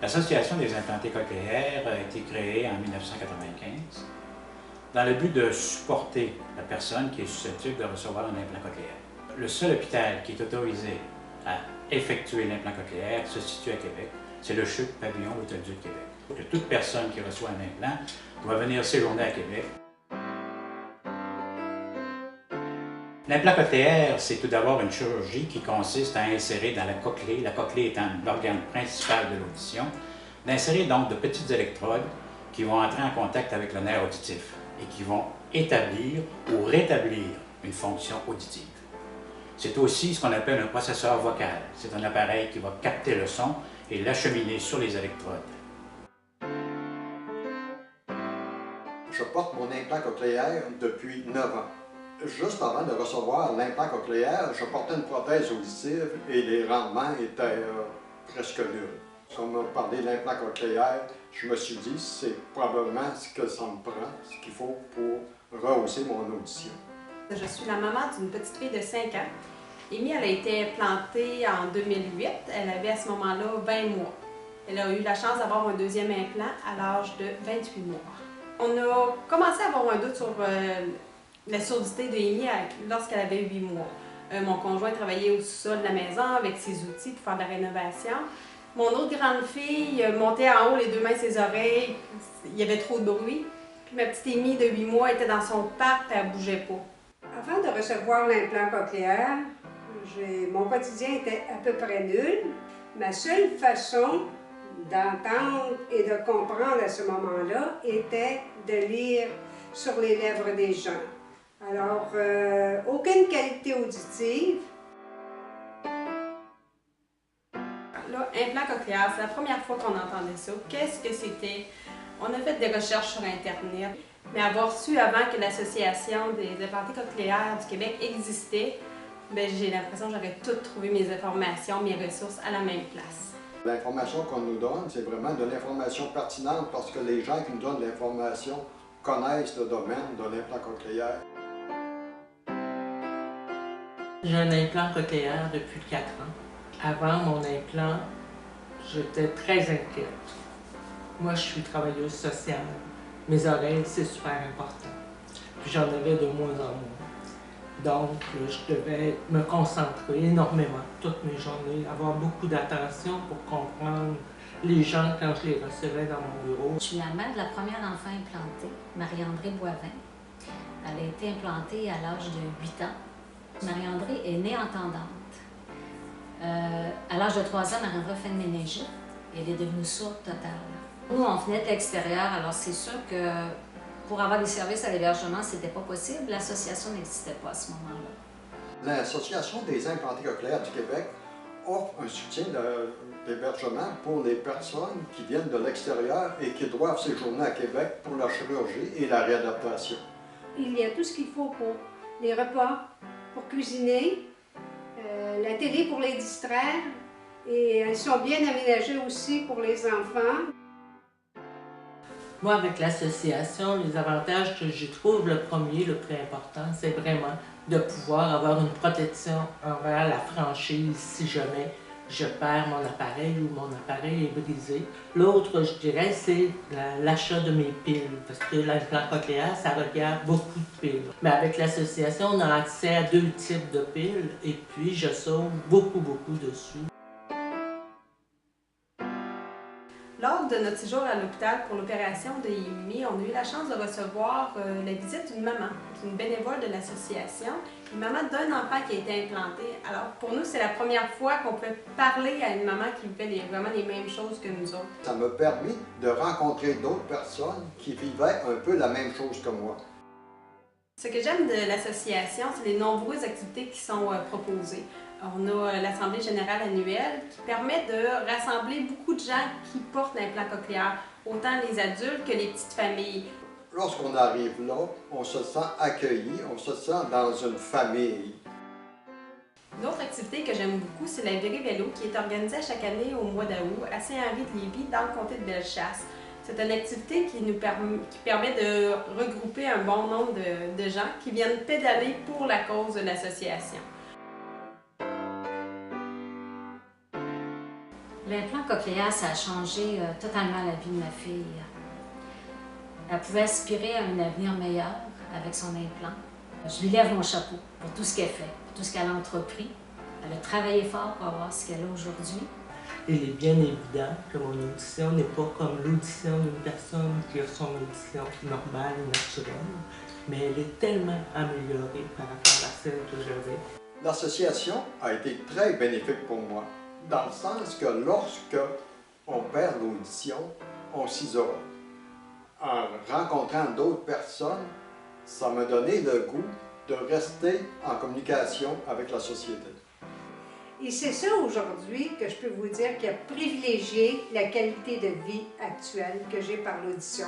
L'Association des implantés cochléaires a été créée en 1995 dans le but de supporter la personne qui est susceptible de recevoir un implant cochléaire. Le seul hôpital qui est autorisé à effectuer l'implant cochléaire se situe à Québec. C'est le CHUQ Pavillon Hôtel-Dieu de Québec. Que toute personne qui reçoit un implant doit venir séjourner à Québec. L'implant cochléaire, c'est tout d'abord une chirurgie qui consiste à insérer dans la cochlée étant l'organe principal de l'audition, d'insérer donc de petites électrodes qui vont entrer en contact avec le nerf auditif et qui vont établir ou rétablir une fonction auditive. C'est aussi ce qu'on appelle un processeur vocal. C'est un appareil qui va capter le son et l'acheminer sur les électrodes. Je porte mon implant cochléaire depuis 9 ans. Juste avant de recevoir l'implant cochléaire, je portais une prothèse auditive et les rendements étaient presque nuls. Quand on m'a parlé de l'implant cochléaire, je me suis dit c'est probablement ce que ça me prend, ce qu'il faut pour rehausser mon audition. Je suis la maman d'une petite fille de 5 ans. Amy, elle a été implantée en 2008. Elle avait à ce moment-là 20 mois. Elle a eu la chance d'avoir un deuxième implant à l'âge de 28 mois. On a commencé à avoir un doute sur la surdité de Amy lorsqu'elle avait 8 mois. Mon conjoint travaillait au sous-sol de la maison avec ses outils pour faire de la rénovation. Mon autre grande fille montait en haut les 2 mains ses oreilles, il y avait trop de bruit. Puis ma petite Amy de 8 mois était dans son parc et elle ne bougeait pas. Avant de recevoir l'implant cochléaire, mon quotidien était à peu près nul. Ma seule façon d'entendre et de comprendre à ce moment-là était de lire sur les lèvres des gens. Alors, aucune qualité auditive. Là, implant cochléaire, c'est la première fois qu'on entendait ça. Qu'est-ce que c'était? On a fait des recherches sur Internet, mais avoir su avant que l'Association des implantés cochléaires du Québec existait, j'ai l'impression que j'aurais toutes trouvé mes informations, mes ressources à la même place. L'information qu'on nous donne, c'est vraiment de l'information pertinente parce que les gens qui nous donnent l'information connaissent le domaine de l'implant cochléaire. J'ai un implant cochléaire depuis 4 ans. Avant mon implant, j'étais très inquiète. Moi, je suis travailleuse sociale. Mes oreilles, c'est super important. Puis j'en avais de moins en moins. Donc, je devais me concentrer énormément toutes mes journées, avoir beaucoup d'attention pour comprendre les gens quand je les recevais dans mon bureau. Je suis la mère de la première enfant implantée, Marie-André Boivin. Elle a été implantée à l'âge de 8 ans. Marie-André est née entendante. À l'âge de 3 ans, Marie-André fait une méningite et elle est devenue sourde totale. Nous, on venait de l'extérieur, alors c'est sûr que pour avoir des services à l'hébergement, c'était pas possible. L'association n'existait pas à ce moment-là. L'Association des implantés cochléaires du Québec offre un soutien d'hébergement pour les personnes qui viennent de l'extérieur et qui doivent séjourner à Québec pour la chirurgie et la réadaptation. Il y a tout ce qu'il faut pour les repas, pour cuisiner, la télé pour les distraire, et elles sont bien aménagées aussi pour les enfants. Moi, avec l'association, les avantages que j'y trouve, le premier, le plus important, c'est vraiment de pouvoir avoir une protection envers la franchise si jamais je perds mon appareil ou mon appareil est brisé. L'autre, je dirais, c'est l'achat de mes piles, parce que l'implant cochléaire, ça requiert beaucoup de piles. Mais avec l'association, on a accès à 2 types de piles, et puis je sauve beaucoup dessus. Lors de notre séjour à l'hôpital pour l'opération de Amy, on a eu la chance de recevoir la visite d'une maman, d'une bénévole de l'association, une maman d'un enfant qui a été implanté. Alors pour nous, c'est la première fois qu'on peut parler à une maman qui vivait vraiment les mêmes choses que nous autres. Ça m'a permis de rencontrer d'autres personnes qui vivaient un peu la même chose que moi. Ce que j'aime de l'association, c'est les nombreuses activités qui sont proposées. On a l'Assemblée générale annuelle qui permet de rassembler beaucoup de gens qui portent l'implant cochléaire, autant les adultes que les petites familles. Lorsqu'on arrive là, on se sent accueilli, on se sent dans une famille. Une autre activité que j'aime beaucoup, c'est la Virée Vélo qui est organisée à chaque année au mois d'août à Saint-Henri-de-Lévis, dans le comté de Bellechasse. C'est une activité qui permet de regrouper un bon nombre de gens qui viennent pédaler pour la cause de l'association. L'implant cochléaire, ça a changé totalement la vie de ma fille. Elle pouvait aspirer à un avenir meilleur avec son implant. Je lui lève mon chapeau pour tout ce qu'elle fait, pour tout ce qu'elle a entrepris. Elle a travaillé fort pour avoir ce qu'elle a aujourd'hui. Il est bien évident que mon audition n'est pas comme l'audition d'une personne qui a son audition normale et naturelle, mais elle est tellement améliorée par rapport à celle que j'avais. L'association a été très bénéfique pour moi, dans le sens que lorsque on perd l'audition, on s'isole. En rencontrant d'autres personnes, ça m'a donné le goût de rester en communication avec la société. Et c'est ça aujourd'hui que je peux vous dire qui a privilégié la qualité de vie actuelle que j'ai par l'audition.